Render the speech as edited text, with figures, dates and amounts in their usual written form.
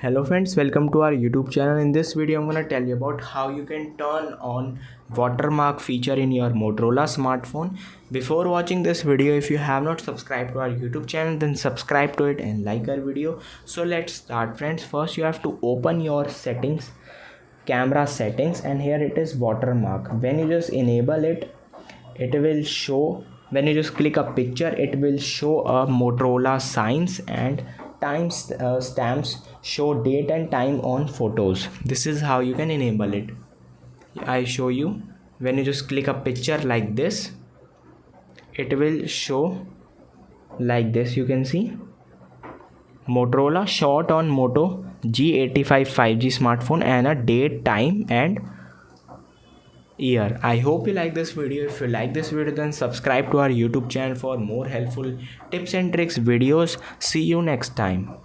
Hello friends, welcome to our YouTube channel. In this video I'm going to tell you about how you can turn on watermark feature in your Motorola smartphone. Before watching this video, if you have not subscribed to our YouTube channel, then subscribe to it and like our video. So let's start friends. First you have to open your settings, camera settings, and here it is watermark. When you just enable it, it will show, when you just click a picture, it will show a Motorola signs and stamps show date and time on photos. This is how you can enable it. I show you. When you just click a picture like this, it will show like this. You can see Motorola shot on Moto G85 5G smartphone and a date, time and year. I hope you like this video. If you like this video, then subscribe to our YouTube channel for more helpful tips and tricks videos. See you next time.